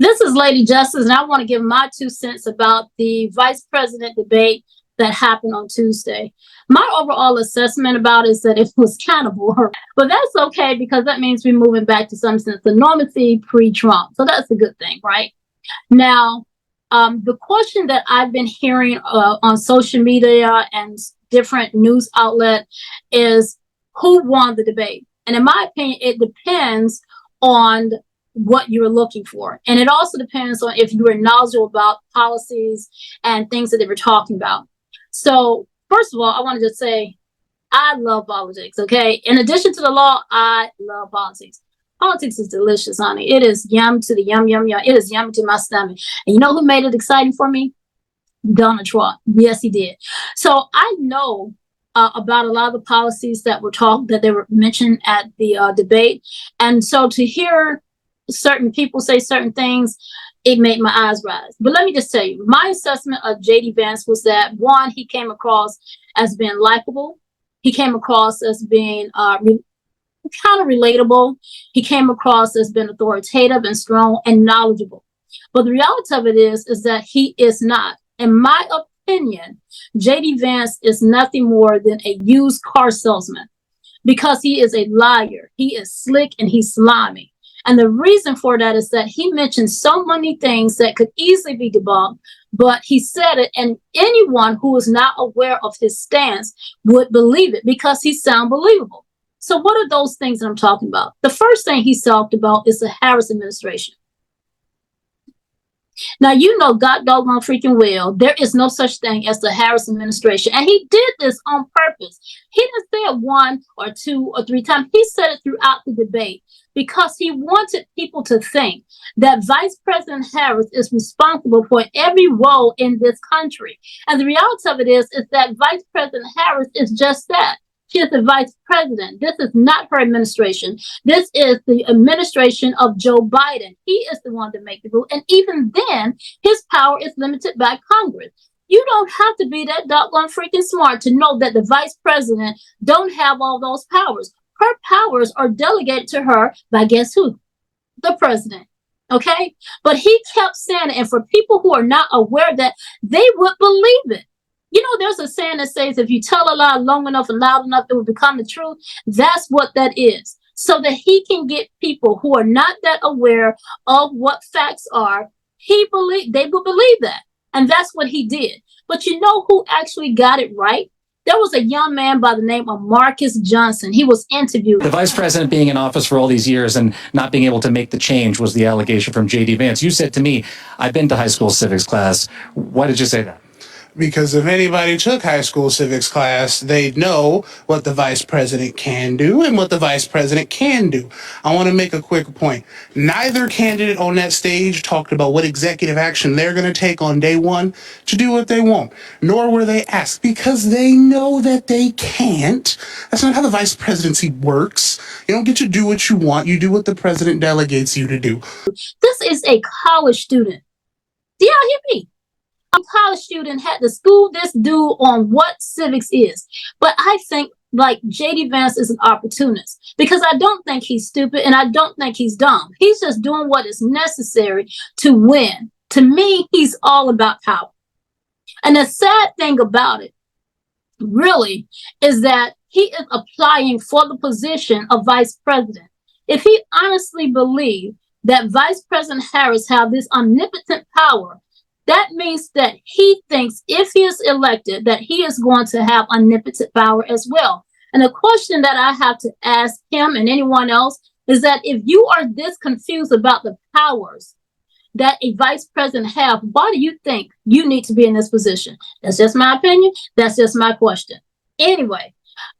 This is Lady Justice, and I want to give my 2 cents about the vice president debate that happened on Tuesday. My overall assessment about it is that it was kind of boring, but that's okay because that means we're moving back to some sense of normalcy pre-Trump. So that's a good thing, right? Now, the question that I've been hearing on social media and different news outlet is who won the debate? And in my opinion, it depends on what you're looking for. And it also depends on if you were knowledgeable about policies and things that they were talking about. So first of all, I wanted to say I love politics, okay? In addition to the law, I love politics. Politics is delicious, honey. It is yum to the yum, yum, yum. It is yum to my stomach. And you know who made it exciting for me? Donald Trump. Yes, he did. So I know about a lot of the policies that they were mentioned at the debate. And so to hear certain people say certain things, it made my eyes rise. But let me just tell you, my assessment of J.D. Vance was that, one, he came across as being likable. He came across as being kind of relatable. He came across as being authoritative and strong and knowledgeable. But the reality of it is that he is not. In my opinion, J.D. Vance is nothing more than a used car salesman because he is a liar. He is slick and he's slimy. And the reason for that is that he mentioned so many things that could easily be debunked, but he said it, and anyone who is not aware of his stance would believe it because he sounds believable. So what are those things that I'm talking about? The first thing he talked about is the Harris administration. Now, you know, God doggone freaking well, there is no such thing as the Harris administration. And he did this on purpose. He didn't say it 1 or 2 or 3 times. He said it throughout the debate because he wanted people to think that Vice President Harris is responsible for every role in this country. And the reality of it is that Vice President Harris is just that. She is the vice president. This is not her administration. This is the administration of Joe Biden. He is the one to make the rule. And even then, his power is limited by Congress. You don't have to be that doggone freaking smart to know that the vice president don't have all those powers. Her powers are delegated to her by guess who? The president. Okay? But he kept saying it. And for people who are not aware that, they would believe it. You know, there's a saying that says if you tell a lie long enough and loud enough, it will become the truth. That's what that is. So that he can get people who are not that aware of what facts are, they will believe that. And that's what he did. But you know who actually got it right? There was a young man by the name of Marcus Johnson. He was interviewed. The vice president being in office for all these years and not being able to make the change was the allegation from J.D. Vance. You said to me, I've been to high school civics class. Why did you say that? Because if anybody took high school civics class, they'd know what the vice president can do and what the vice president can do. I want to make a quick point. Neither candidate on that stage talked about what executive action they're going to take on day one to do what they want, nor were they asked because they know that they can't. That's not how the vice presidency works. You don't get to do what you want. You do what the president delegates you to do. This is a college student. Do y'all hear me? A college student had to school this dude on what civics is. But I think like J.D. Vance is an opportunist because I don't think he's stupid and I don't think he's dumb. He's just doing what is necessary to win. To me, he's all about power. And the sad thing about it really is that he is applying for the position of vice president. If he honestly believed that Vice President Harris had this omnipotent power, that means that he thinks if he is elected, that he is going to have omnipotent power as well. And the question that I have to ask him and anyone else is that if you are this confused about the powers that a vice president have, why do you think you need to be in this position? That's just my opinion. That's just my question. Anyway,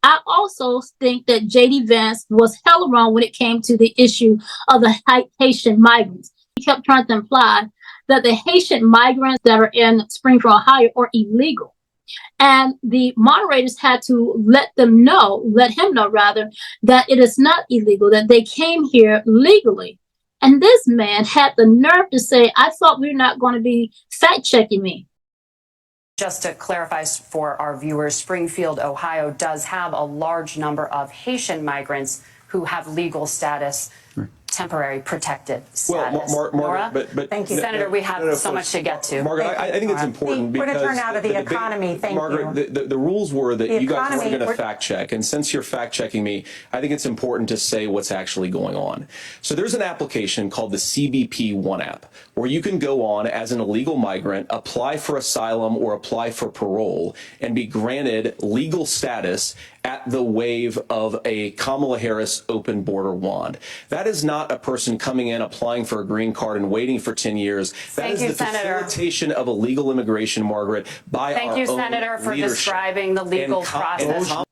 I also think that J.D. Vance was hella wrong when it came to the issue of the Haitian migrants. He kept trying to imply that the Haitian migrants that are in Springfield, Ohio are illegal. And the moderators had to let him know that it is not illegal, that they came here legally. And this man had the nerve to say, I thought we were not going to be fact checking me. Just to clarify for our viewers, Springfield, Ohio does have a large number of Haitian migrants who have legal status. temporary protected Well, status. Margaret, Nora? but Thank you, Senator. We have so much to get to. Margaret, I think it's important We're because going to turn now to the economy. Thank Margaret, you. the rules were that The you guys economy, weren't going to fact check, and since you're fact checking me, I think it's important to say what's actually going on. So there's an application called the CBP One app where you can go on as an illegal migrant, apply for asylum or apply for parole, and be granted legal status at the wave of a Kamala Harris open border wand. That is not a person coming in, applying for a green card and waiting for 10 years. That is the facilitation of illegal immigration, Margaret, by our own leadership. Thank you, Senator, for describing the legal process.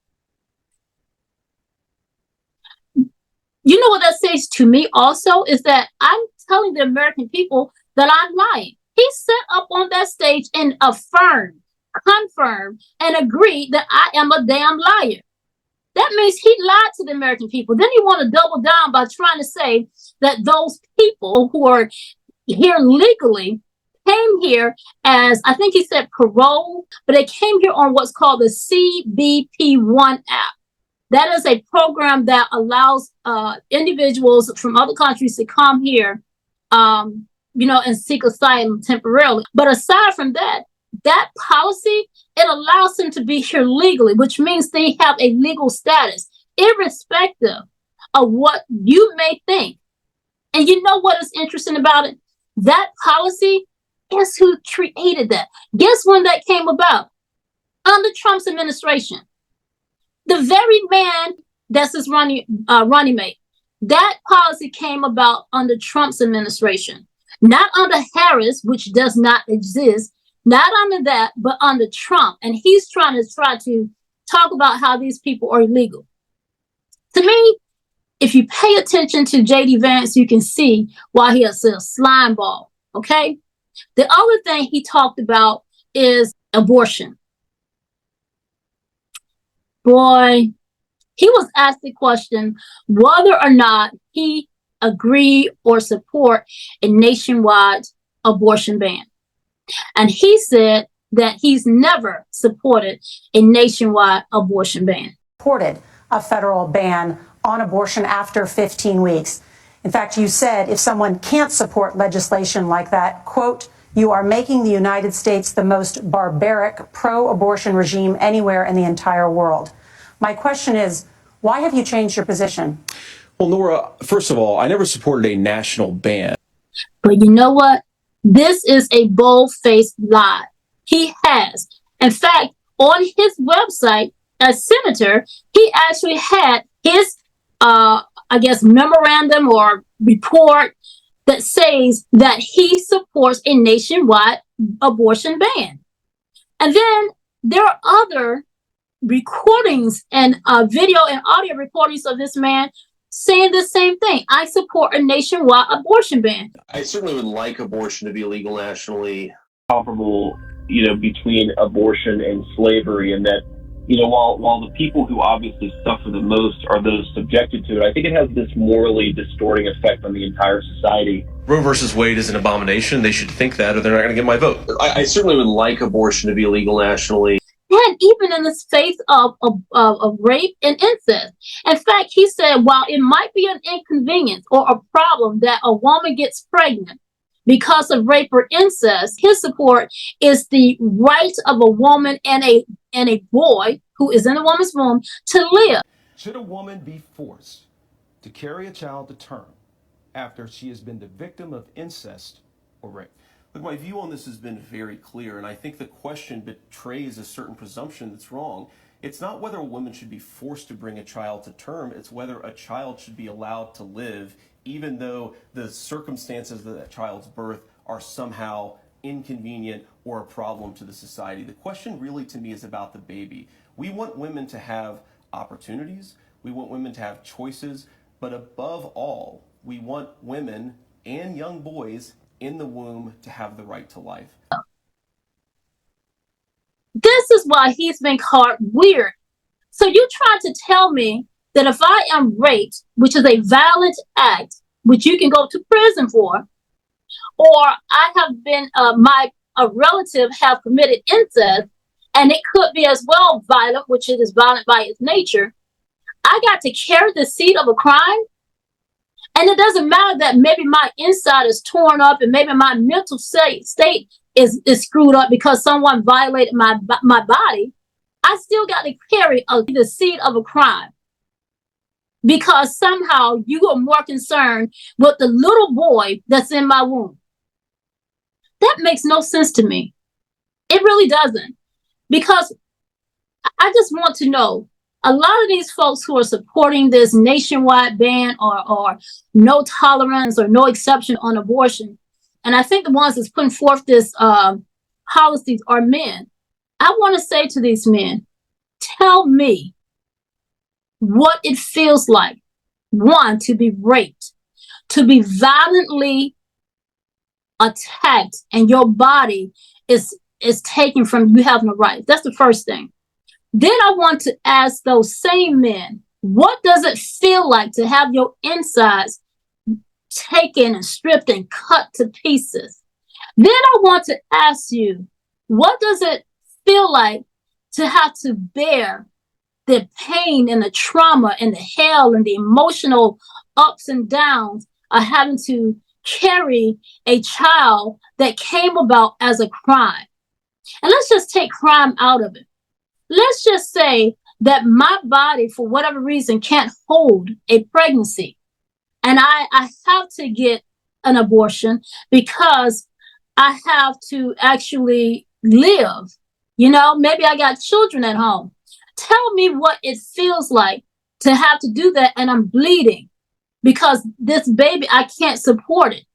You know what that says to me also is that I'm telling the American people that I'm lying. He sat up on that stage and affirmed, confirmed, and agreed that I am a damn liar. That means he lied to the American people. Then you want to double down by trying to say that those people who are here legally came here as, I think he said parole, but they came here on what's called the CBP One app. That is a program that allows individuals from other countries to come here, and seek asylum temporarily. But aside from that, that policy, it allows them to be here legally, which means they have a legal status, irrespective of what you may think. And you know what is interesting about it? That policy, guess who created that? Guess when that came about? Under Trump's administration. The very man that's his running mate. That policy came about under Trump's administration, not under Harris, which does not exist, not under that, but under Trump. And he's trying to talk about how these people are illegal. To me, if you pay attention to JD Vance, you can see why he is a slime ball. Okay. The other thing he talked about is abortion. Boy, he was asked the question whether or not he agree or support a nationwide abortion ban. And he said that he's never supported a nationwide abortion ban. Supported a federal ban on abortion after 15 weeks. In fact, you said if someone can't support legislation like that, quote, you are making the United States the most barbaric pro-abortion regime anywhere in the entire world. My question is, why have you changed your position? Well, Nora, first of all, I never supported a national ban. But you know what? This is a bold-faced lie. He has. In fact, on his website, as senator, he actually had his, memorandum or report that says that he supports a nationwide abortion ban. And then there are other recordings and video and audio recordings of this man saying the same thing. I support a nationwide abortion ban. I certainly would like abortion to be legal nationally. Comparable, between abortion and slavery, and that, while the people who obviously suffer the most are those subjected to it, I think it has this morally distorting effect on the entire society. Roe versus Wade is an abomination. They should think that, or they're not going to get my vote. I certainly would like abortion to be legal nationally. And even in the face of rape and incest. In fact, he said, while it might be an inconvenience or a problem that a woman gets pregnant because of rape or incest, his support is the right of a woman and a boy who is in a woman's womb to live. Should a woman be forced to carry a child to term after she has been the victim of incest or rape? Look, my view on this has been very clear, and I think the question betrays a certain presumption that's wrong. It's not whether a woman should be forced to bring a child to term, it's whether a child should be allowed to live, even though the circumstances of that child's birth are somehow inconvenient or a problem to the society. The question really to me is about the baby. We want women to have opportunities, we want women to have choices, but above all, we want women and young boys in the womb to have the right to life. This is why he's been called weird. So you're trying to tell me that if I am raped, which is a violent act, which you can go to prison for, or I have been, a relative have committed incest, and it could be as well violent, which it is violent by its nature, I got to carry the seed of a crime? And it doesn't matter that maybe my inside is torn up and maybe my mental state is screwed up because someone violated my body. I still got to carry the seed of a crime because somehow you are more concerned with the little boy that's in my womb. That makes no sense to me. It really doesn't. Because I just want to know, a lot of these folks who are supporting this nationwide ban or no tolerance or no exception on abortion, and I think the ones that's putting forth this policies are men. I want to say to these men, tell me what it feels like, one, to be raped, to be violently attacked, and your body is taken from you having a right. That's the first thing. Then I want to ask those same men, what does it feel like to have your insides taken and stripped and cut to pieces? Then I want to ask you, what does it feel like to have to bear the pain and the trauma and the hell and the emotional ups and downs of having to carry a child that came about as a crime? And let's just take crime out of it. Let's just say that my body, for whatever reason, can't hold a pregnancy. And I have to get an abortion because I have to actually live. You know, maybe I got children at home. Tell me what it feels like to have to do that, and I'm bleeding because this baby, I can't support it.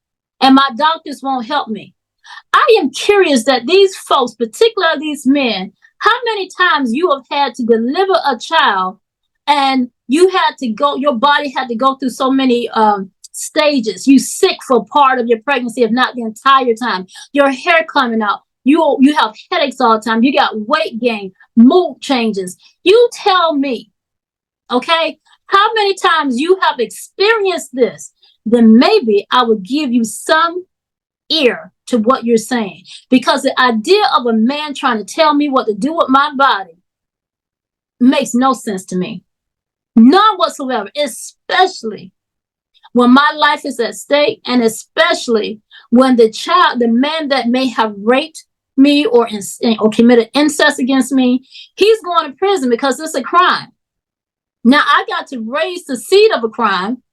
And my doctors won't help me. I am curious that these folks, particularly these men, how many times you have had to deliver a child and you had to go, your body had to go through so many stages. You sick for part of your pregnancy, if not the entire time. Your hair coming out. You have headaches all the time. You got weight gain, mood changes. You tell me, okay, how many times you have experienced this, then maybe I would give you some ear to what you're saying. Because the idea of a man trying to tell me what to do with my body makes no sense to me. None whatsoever, especially when my life is at stake, and especially when the man that may have raped me or committed incest against me, he's going to prison because it's a crime. Now I got to raise the seed of a crime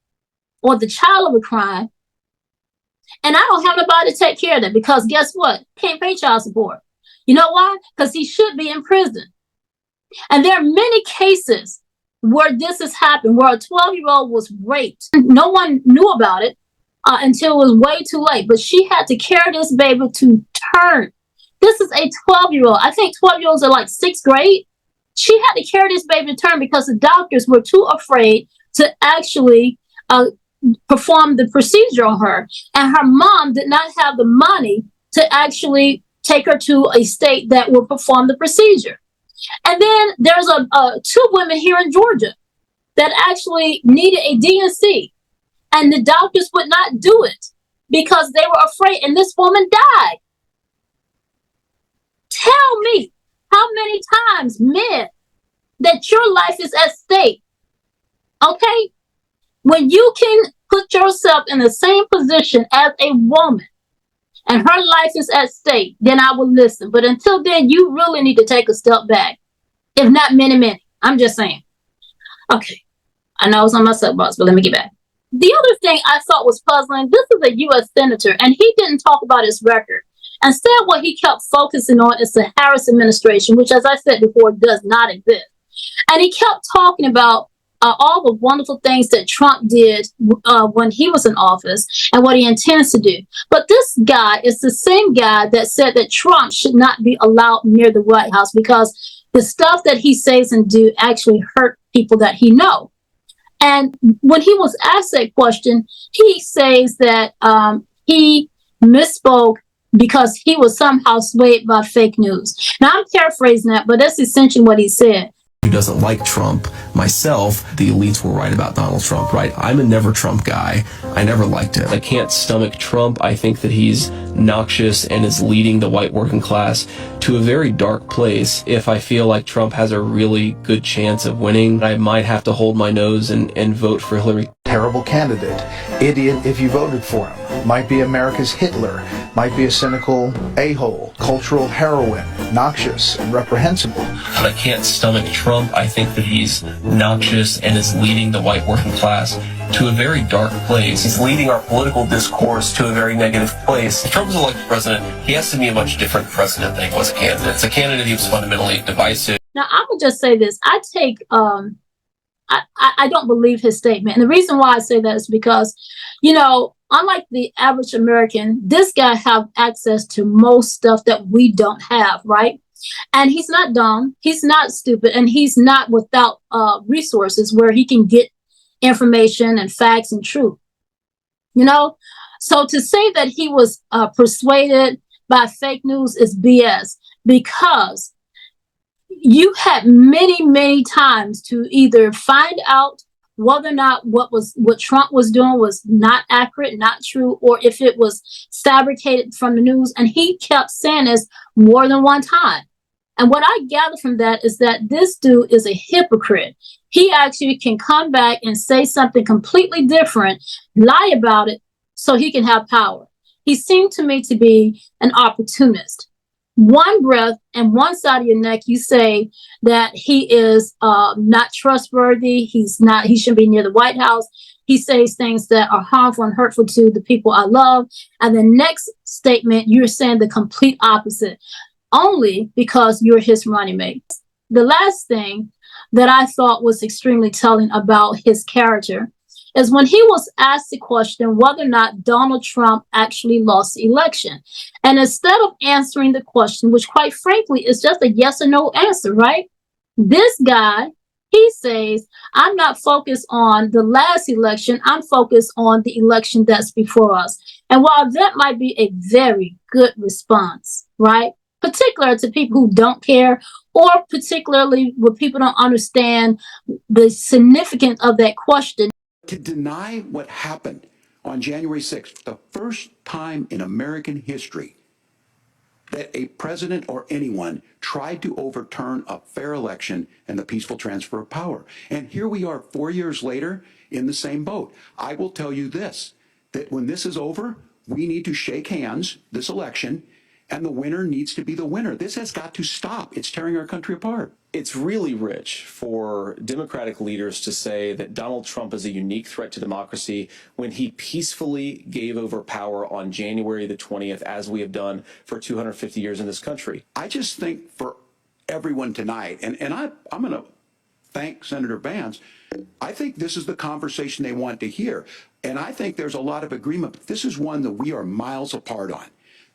or the child of a crime, and I don't have nobody to take care of that because guess what? Can't pay child support. You know why? Because he should be in prison. And there are many cases where this has happened, where a 12-year-old was raped. No one knew about it until it was way too late. But she had to carry this baby to term. This is a 12-year-old. I think 12-year-olds are like sixth grade. She had to carry this baby to term because the doctors were too afraid to actually perform the procedure on her. And her mom did not have the money to actually take her to a state that will perform the procedure. And then there's two women here in Georgia that actually needed a DNC, and the doctors would not do it because they were afraid, and this woman died. Tell me how many times, men, that your life is at stake, okay? When you can put yourself in the same position as a woman and her life is at stake, then I will listen. But until then, you really need to take a step back. If not many. I'm just saying. Okay. I know I was on my soapbox, but let me get back. The other thing I thought was puzzling, this is a U.S. senator, and he didn't talk about his record. Instead, what he kept focusing on is the Harris administration, which, as I said before, does not exist. And he kept talking about all the wonderful things that Trump did when he was in office and what he intends to do. But this guy is the same guy that said that Trump should not be allowed near the White House because the stuff that he says and do actually hurt people that he know. And when he was asked that question, he says that he misspoke because he was somehow swayed by fake news. Now, I'm paraphrasing that, but that's essentially what he said. who doesn't like Trump. Myself, the elites were right about Donald Trump, right? I'm a never Trump guy. I never liked him. I can't stomach Trump. I think that he's noxious and is leading the white working class to a very dark place. If I feel like Trump has a really good chance of winning, I might have to hold my nose and vote for Hillary. Terrible candidate. Idiot if you voted for him. Might be America's Hitler. Might be a cynical a-hole. Cultural heroine. Noxious and reprehensible. But I can't stomach Trump. I think that he's noxious and is leading the white working class to a very dark place. He's leading our political discourse to a very negative place. If Trump is elected president, he has to be a much different president than he was a candidate. It's a candidate who was fundamentally divisive. Now, I would just say this. I don't believe his statement. And the reason why I say that is because, unlike the average American, this guy have access to most stuff that we don't have, right? And he's not dumb, he's not stupid, and he's not without resources where he can get information and facts and truth. So to say that he was persuaded by fake news is BS, because you had many, many times to either find out whether or not what Trump was doing was not accurate, not true, or if it was fabricated from the news. And he kept saying this more than one time. And what I gather from that is that this dude is a hypocrite. He actually can come back and say something completely different, lie about it, so he can have power. He seemed to me to be an opportunist. One breath and one side of your neck, you say that he is not trustworthy. He shouldn't be near the White House. He says things that are harmful and hurtful to the people I love. And the next statement, you're saying the complete opposite, only because you're his running mate. The last thing that I thought was extremely telling about his character is when he was asked the question whether or not Donald Trump actually lost the election. And instead of answering the question, which quite frankly is just a yes or no answer, right? This guy, he says, I'm not focused on the last election. I'm focused on the election that's before us. And while that might be a very good response, right? Particular to people who don't care, or particularly when people don't understand the significance of that question. To deny what happened on January 6th, the first time in American history that a president or anyone tried to overturn a fair election and the peaceful transfer of power. And here we are 4 years later in the same boat. I will tell you this, that when this is over, we need to shake hands this election, and the winner needs to be the winner. This has got to stop. It's tearing our country apart. It's really rich for Democratic leaders to say that Donald Trump is a unique threat to democracy when he peacefully gave over power on January the 20th, as we have done for 250 years in this country. I just think for everyone tonight, and I'm going to thank Senator Vance, I think this is the conversation they want to hear. And I think there's a lot of agreement, but this is one that we are miles apart on.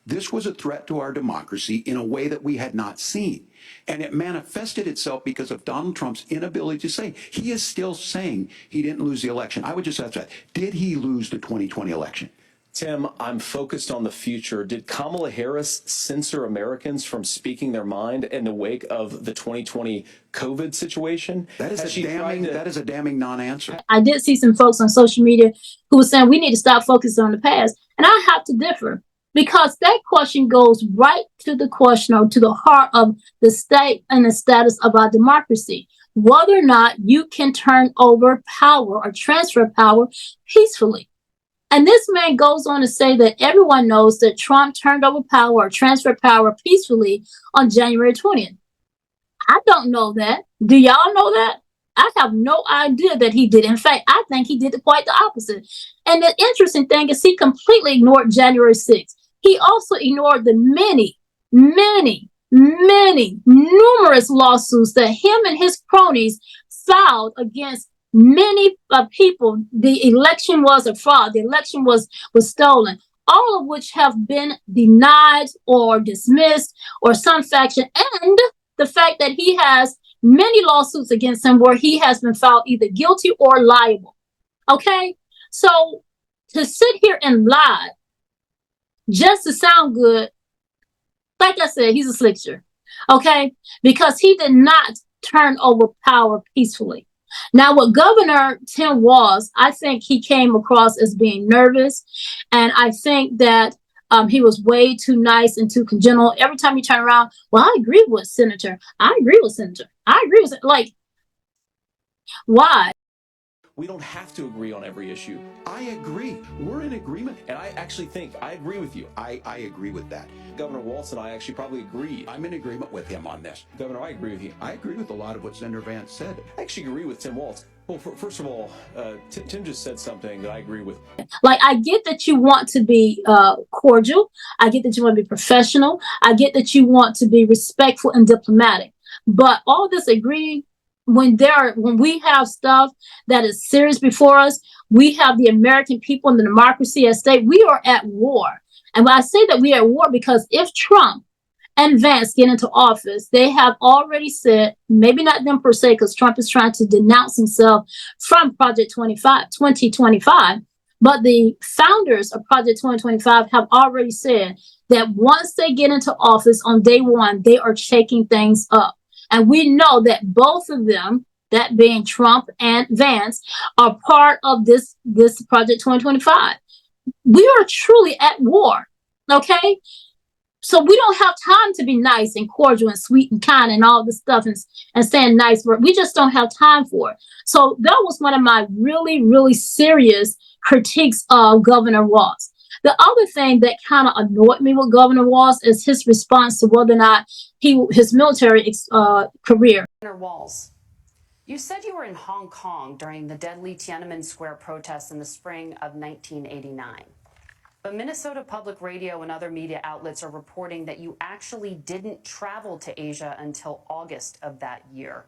This was a threat to our democracy in a way that we had not seen. And it manifested itself because of Donald Trump's inability to say. He is still saying he didn't lose the election. I would just ask that. Did he lose the 2020 election? Tim, I'm focused on the future. Did Kamala Harris censor Americans from speaking their mind in the wake of the 2020 COVID situation? That is a damning non-answer. I did see some folks on social media who were saying we need to stop focusing on the past. And I have to differ. Because that question goes right to the question, or to the heart of the state and the status of our democracy. Whether or not you can turn over power or transfer power peacefully. And this man goes on to say that everyone knows that Trump turned over power or transferred power peacefully on January 20th. I don't know that. Do y'all know that? I have no idea that he did. In fact, I think he did quite the opposite. And the interesting thing is he completely ignored January 6th. He also ignored the many, numerous lawsuits that him and his cronies filed against many people. The election was a fraud. The election was stolen, all of which have been denied or dismissed, or some faction. And the fact that he has many lawsuits against him where he has been found either guilty or liable. Okay? So to sit here and lie just to sound good, like I said, he's a slickster, okay? Because he did not turn over power peacefully. Now, with Governor Tim Walz, I think he came across as being nervous, and I think that he was way too nice and too congenial. Every time you turn around, well, I agree with Senator. I agree with Senator. I agree with like, why? We don't have to agree on every issue. I agree. We're in agreement. And I actually think I agree with you. I agree with that. Governor Walz and I actually probably agree. I'm in agreement with him on this. Governor, I agree with you. I agree with a lot of what Senator Vance said. I actually agree with Tim Walz. Well, first of all, Tim just said something that I agree with. Like, I get that you want to be cordial. I get that you want to be professional. I get that you want to be respectful and diplomatic. But all this agree when we have stuff that is serious before us, we have the American people and the democracy at stake. We are at war. And when I say that we are at war, because if Trump and Vance get into office, they have already said, maybe not them per se, because Trump is trying to denounce himself from Project 2025, but the founders of Project 2025 have already said that once they get into office on day one, they are shaking things up. And we know that both of them, that being Trump and Vance, are part of this Project 2025. We are truly at war, okay? So we don't have time to be nice and cordial and sweet and kind and all this stuff and saying nice words. We just don't have time for it. So that was one of my really, really serious critiques of Governor Walz. The other thing that kind of annoyed me with Governor Walz is his response to whether or not his military career. Governor Walz, you said you were in Hong Kong during the deadly Tiananmen Square protests in the spring of 1989. But Minnesota Public Radio and other media outlets are reporting that you actually didn't travel to Asia until August of that year.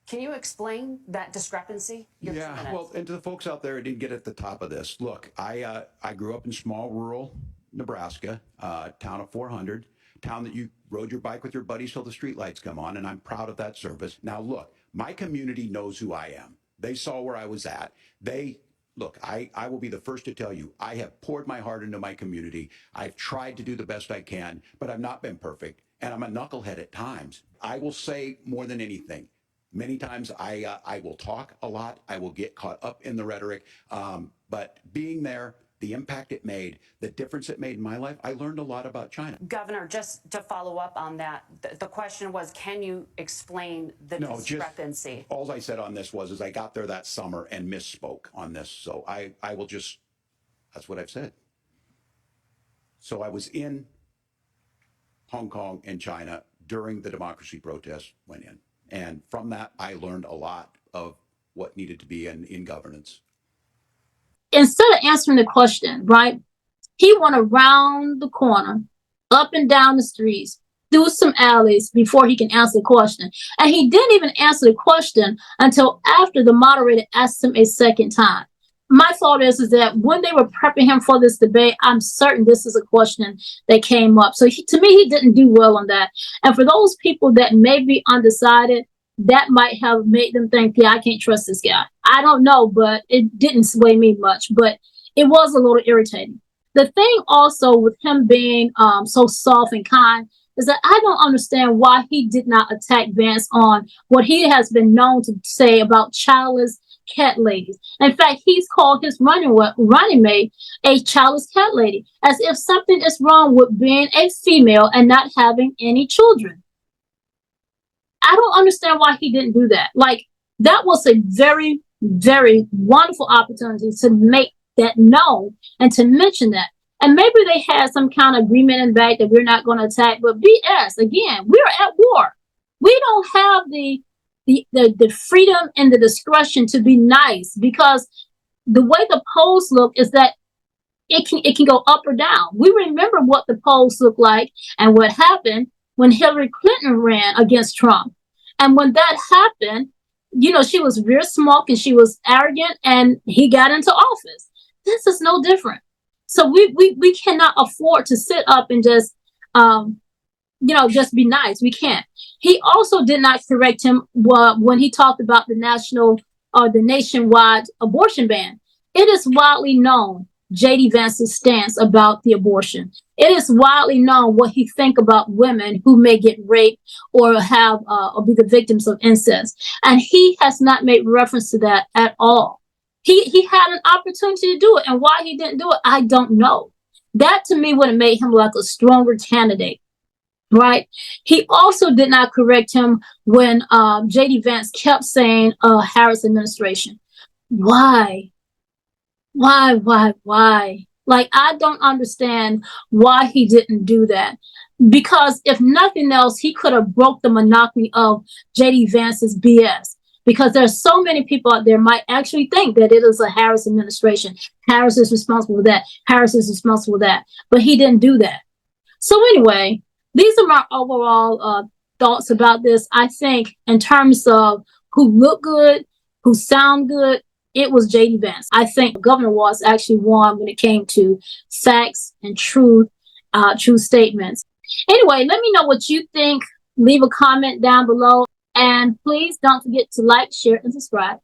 Can you explain that discrepancy? Yeah, well, and to the folks out there who didn't get at the top of this, look, I grew up in small rural Nebraska, town of 400, town that you rode your bike with your buddies till the streetlights come on, and I'm proud of that service. Now, look, my community knows who I am. They saw where I was at. Look, I will be the first to tell you, I have poured my heart into my community. I've tried to do the best I can, but I've not been perfect, and I'm a knucklehead at times. I will say more than anything, many times I will talk a lot. I will get caught up in the rhetoric. But being there, the impact it made, the difference it made in my life, I learned a lot about China. Governor, just to follow up on that, the question was, can you explain the discrepancy? All I said on this was I got there that summer and misspoke on this. So I will just, that's what I've said. So I was in Hong Kong and China during the democracy protests went in. And from that, I learned a lot of what needed to be in governance. Instead of answering the question, right, he went around the corner, up and down the streets, through some alleys before he can answer the question. And he didn't even answer the question until after the moderator asked him a second time. My thought is that when they were prepping him for this debate, I'm certain this is a question that came up. So to me, he didn't do well on that. And for those people that may be undecided, that might have made them think, yeah, I can't trust this guy. I don't know, but it didn't sway me much, but it was a little irritating. The thing also with him being so soft and kind is that I don't understand why he did not attack Vance on what he has been known to say about childless cat ladies. In fact, he's called his running mate a childless cat lady, as if something is wrong with being a female and not having any children. I don't understand why he didn't do that. Like, that was a very, very wonderful opportunity to make that known and to mention that. And maybe they had some kind of agreement in the back that we're not going to attack, but BS, again, we're at war. We don't have the freedom and the discretion to be nice, because the way the polls look is that it can go up or down. We remember what the polls look like and what happened when Hillary Clinton ran against Trump. And when that happened, you know, she was very smug and she was arrogant and he got into office. This is no different. So we cannot afford to sit up and just, just be nice. We can't. He also did not correct him when he talked about the nationwide abortion ban. It is widely known J.D. Vance's stance about the abortion. It is widely known what he thinks about women who may get raped or have or be the victims of incest, and he has not made reference to that at all. He had an opportunity to do it, and why he didn't do it, I don't know. That to me would have made him like a stronger candidate, right? He also did not correct him when J.D. Vance kept saying Harris administration. Why? Why? Like, I don't understand why he didn't do that. Because if nothing else, he could have broke the monotony of J.D. Vance's BS. Because there's so many people out there might actually think that it is a Harris administration. Harris is responsible for that. Harris is responsible for that. But he didn't do that. So anyway, these are my overall thoughts about this. I think in terms of who look good, who sound good, it was J.D. Vance. I think Governor Watts actually won when it came to facts and true statements. Anyway, let me know what you think. Leave a comment down below. And please don't forget to like, share, and subscribe.